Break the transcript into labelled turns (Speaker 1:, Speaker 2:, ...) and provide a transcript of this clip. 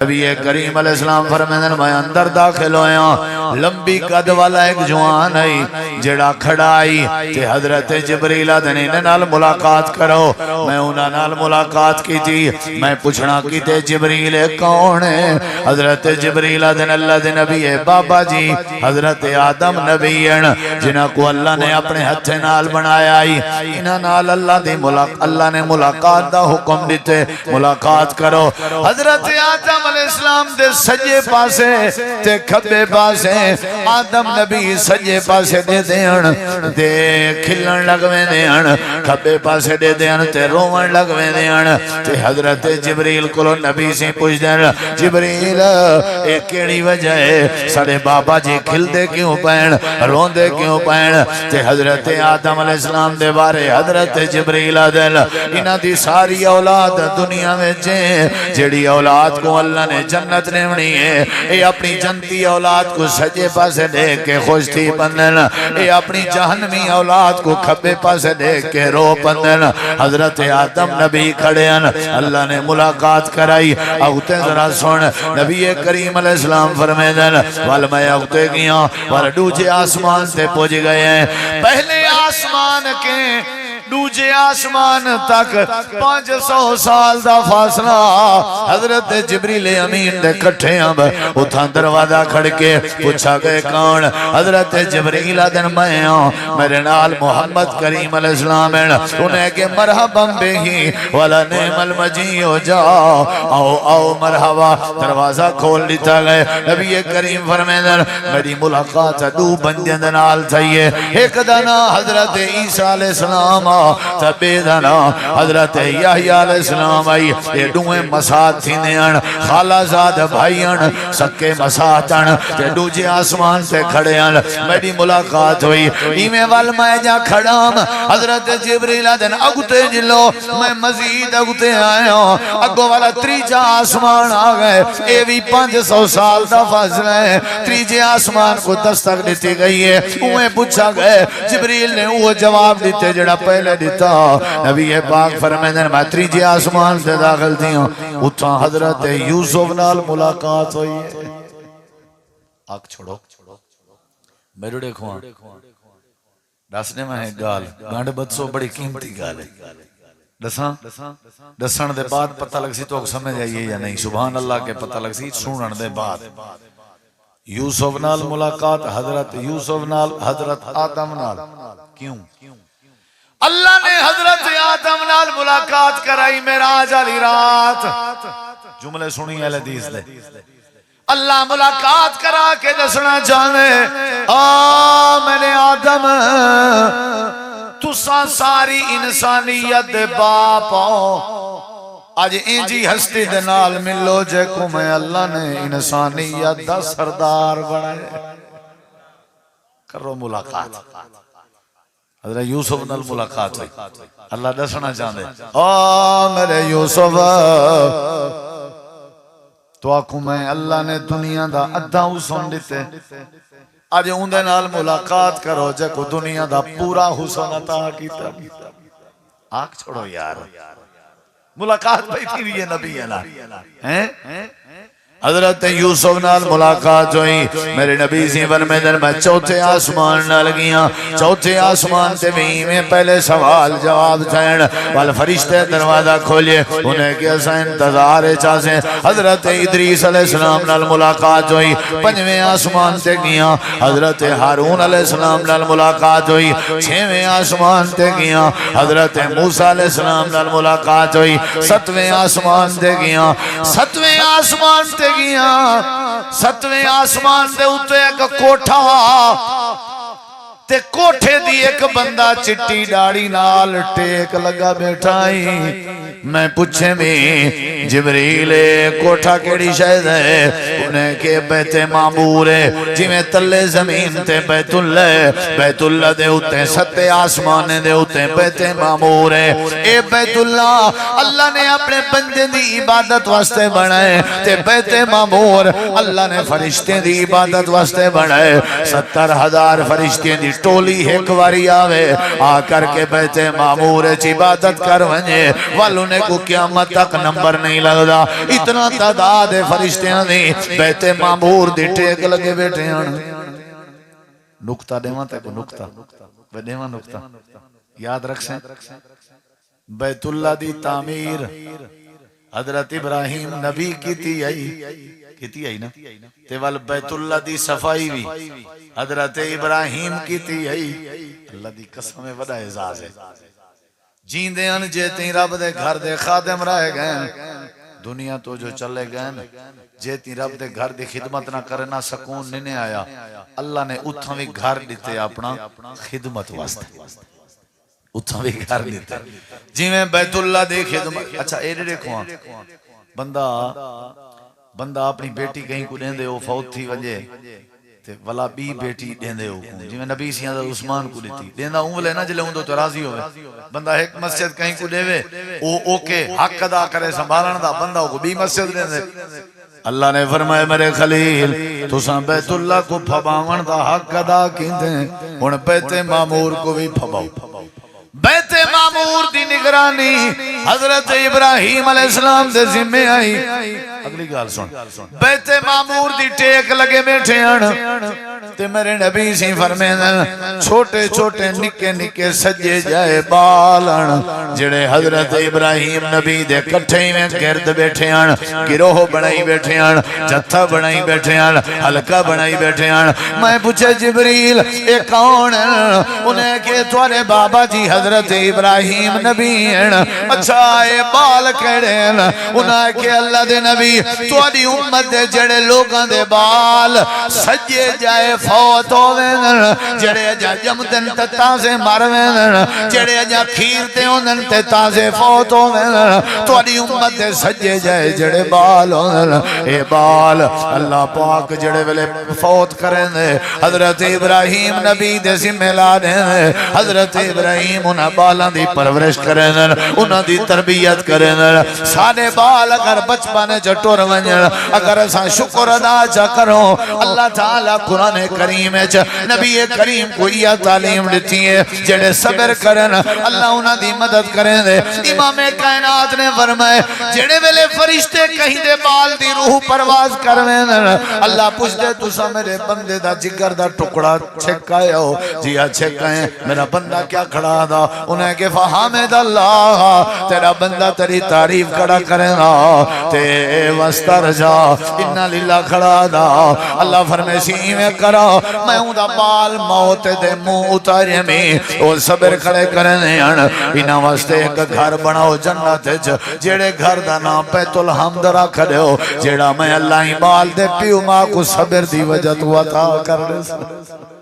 Speaker 1: نبی کریم علیہ السلام فرمائیں میں اندر داخل ہویا لمبی قد والا ایک جوان ہے جڑا کھڑا آئی تے حضرت جبریل نے نال ملاقات کرو میں انہاں نال ملاقات کی تھی میں پوچھنا کی تے جبریل کون ہے حضرت جبریل دن اللہ دے نبی ہے بابا جی حضرت آدم نبی ہیں جنہاں کو اللہ نے اپنے ہتھے نال بنایا آئی انہاں نال اللہ نے ملاقات دا حکم دیتے ملاقات کرو حضرت آدم علیہ السلام دے سجے پاسے تے کھبے پاسے آدم نبی سجے پاسے دے دیان تے کھلن لگویں دیان کھبے پاسے دے دیان تے روون لگویں دیان تے حضرت جبریل کو نبی سے پوچھ دین جبریل ایک کیڑی وجہ ہے سارے بابا جی کھل دے کیوں پین رون دے کیوں پین تے حضرت آدم علیہ السلام دے بارے حضرت جبریل دل انہاں دی ساری اولاد دنیا میں جیڑی اولاد کو اللہ نے جنت نیونی ہے اے اپنی جنتی اولاد کو سجے پاسے دیکھ کے خوش تھی پندن اے اپنی جہنمی اولاد کو کھبے پاسے دیکھ کے رو پندن حضرت آدم نبی کھڑے ہیں اللہ نے ملاقات کرائی اگتے ذرا سن نبی کریم علیہ السلام فرمائے دن والمائے اگتے گیا والڈوجے آسمان سے پوچھ گئے ہیں پہلے آسمان کے دوجے آسمان تک 500 سال دا فاصلہ حضرت جبریل امین دے کٹھے اب اتھا دروازہ کھڑ کے پوچھا گئے کون حضرت جبریل دن میں میرے نال محمد کریم علیہ السلام انہیں کہ مرحبا بہی والا نعم المجی ہو جاؤ آؤ آؤ مرحبا دروازہ کھول لیتا گئے نبی کریم فرمیدن میری ملاقات دو بندے دنال چاہیے ایک دنا حضرت عیسیٰ علیہ السلام تبیدنا حضرت یحییٰ علیہ السلام آئی یہ دوئے مسات تھی نیان خالہ زاد بھائیان سکے مساتن تے دوجے آسمان سے کھڑے ہیں میری ملاقات ہوئی ایمیں والمائے جا کھڑام حضرت جبریل دن اگتے جلو میں مزید اگتے آئے ہوں اگو والا تریجا آسمان آگئے اے بھی 500 سال دا فاصلہ ہے تریجے آسمان کو دستک دیتی گئی ہے اوہیں پوچھا گئے جبریل نے وہ جواب دیتے جڑا پہلے دیتا نبی پاک فرمیدن میں تریجے آسمان سے داخل تھی ہوں اتھا حضرت یوسف نال ملاقات ہوئی ہے آگ چھوڑو میرے دیکھو دسنے میں ہے گال گانڈ بدسو بڑی قیمتی گال ہے دسان دے بعد پتہ لگ سی تو سمجھ آئیے یا نہیں سبحان اللہ کے پتہ لگ سی سونن دے بعد یوسف نال ملاقات حضرت یوسف نال حضرت آدم نال کیوں اللہ نے حضرت آدم نال ملاقات کرائی معراج والی رات جملے سنی اہل حدیث دے اللہ ملاقات کرا کے دسنا چاہے میرے آدم تساں ساری انسانیت دے باپ آج انجی ہستی دے نال ملو جے کو میں اللہ نے انسانیت دا سردار بنائے کرو ملاقات حضرت یوسف نال ملاقات ہوئی اللہ دسنا چاہتے میرے یوسف تو آکھوں میں اللہ نے دنیا دا ادھا حسن دیتے آج اندے نال ملاقات کرو جے کو دنیا دا پورا حسن عطا کیتا آنکھ چھوڑو یار ملاقات بیٹھی بھی یہ نبی ہے نا حضرت یوسف نال ملاقات ہوئی میرے نبی سی فرمیدن میں چوتھے آسمان نال گیا چوتھے آسمان تے بھی میں پہلے سوال جواب تھین والفرشتے دروازہ کھولے انہیں کہ اسا انتظار چاہتے حضرت ادریس علیہ السلام نال ملاقات ہوئی پنجویں آسمان تے گیا حضرت ہارون علیہ السلام نال ملاقات ہوئی چھویں آسمان تے گیا حضرت موسیٰ علیہ السلام نال ملاقات ہوئی ستویں آسمان تے گیا ستویں آسمان تے گیا ستویں آسمان دے اتے ایک کوٹھا تے کوٹھے دی ایک بندہ چٹی ڈاڑی نال ٹیک لگا بیٹھائی میں پوچھے میں جبریل کوٹھا کیڑی شاید ہے انہیں کہ بیت معمور ہے جی میں تلے زمین تے بیت اللہ دے ہوتے ستے آسمانے دے ہوتے بیت معمور ہے اے بیت اللہ اللہ نے اپنے بندے دی عبادت واسطے بنائے تے بیت معمور اللہ نے فرشتے دی عبادت واسطے بنائے 70,000 فرشتے دی ٹولی ایک واری آوے آ کر کے بیت معمور عبادت کر ونجے والوں نے کو قیامت تک نمبر نہیں لگدا اتنا تعداد فرشتیاں دی بیت معمور دی ٹیک لگے بیٹھے ہیں نکتہ دیواں تے کو نکتہ دیواں نکتہ یاد رکھ سیں بیت اللہ دی تعمیر حضرت ابراہیم نبی کیتی آئی نا تے وال بیت اللہ دی صفائی بھی حضرت ابراہیم کیتی آئی اللہ دی قسم وڈا اعزاز ہے جیندے ان جیتی رب دے گھر دے خادم رہ گئے دنیا تو جو چلے گئے جیتی رب دے گھر دی خدمت نہ کرنا سکون نہیں آیا اللہ نے اتھاں بھی گھر دیتے اپنا خدمت واسطے اتھاں بھی گھر دیتے جی میں بیت اللہ دے خدمت اچھا ایڈے دیکھو بندہ اپنی بیٹی کہیں کو دیں دے وہ فوت تھی وجہ تے ولا بی بیٹی دیں دے ہو جی میں نبی سی حضرت عثمان کو دیتی دیں دا اونگلے نہ جلے ہوں تو راضی ہوئے بندہ ایک مسجد کہیں کو دے وے او کے حق ادا کرے سنبھالن دا بندہ کو بی مسجد دیں دے اللہ نے فرمایا میرے خلیل تو ساں بیت اللہ کو پھباون دا حق ادا کی دیں ان بیت معمور کو بھی پھباؤ بیت معمور دی نگرانی حضرت ابراہیم علیہ السلام دے ذمہ آئی اگلی گال سن بیت معمور دی ٹیک لگے بیٹھے ہیں تے میرے نبی سی فرمائیں چھوٹے چھوٹے نکے نکے سجے جائے بالن جڑے حضرت ابراہیم نبی دے کٹھے میں گرد بیٹھے ہیں گروہ بنائی بیٹھے ہیں جتھا بنائی بیٹھے ہیں حلقہ بنائی بیٹھے ہیں میں پوچھے جبریل اے کون انہیں کہ تورے بابا جی حضرت ابراہیم نبی ہیں اچھا اے بال کھڑے ہیں انہیں کہ اللہ دے نبی تواڈی امت دے جڑے لوگاں دے بال سجے جائے فوت ہوویں جڑے جا جمدن تے تازے مرویں جڑے جا کھیر تے ہوندن تے تازے فوت ہوویں تواڈی امت دے سجے جائے جڑے بال ہوندن اے بال اللہ پاک جڑے ویلے فوت کریں دے حضرت ابراہیم نبی دے ذمہ لا دیں حضرت ابراہیم انہاں بالاں دی پرورش کریں انہاں دی تربیت کریں سارے بال اگر بچپن ٹر ونجن اگر اساں شکر ادا چا کرو اللہ تعالیٰ قرآن کریم نبی کریم کو یہ تعلیم دیتی ہے جڑے صبر کرن اللہ انہاں دی مدد کریں دے امام کائنات نے فرمائے جڑے ویلے فرشتے کہیں دے بال دی روح پرواز کرویں اللہ پوچھ دے تسا میرے بندے دا جگر دا ٹکڑا چھکائے ہو جی ہاں چھکائیں میرا بندہ کیا کھڑا دا انہیں کہ فحامد اللہ تیرا بندہ تیری تعریف کھڑا کریں گا تے وستر جا انہا للہ کھڑا دا اللہ فرمیسی میں کرا میں ہوں دا بال موت دے منہ اتارے میں اور صبر کھڑے کرنے انہا واسطے ایک گھر بناؤ جنت جیڑے گھر دا نام بیت الحمد رکھ دے ہو جیڑا میں اللہ ہی بال دے پیو ماں کو صبر دی وجہ تو عطا کر دے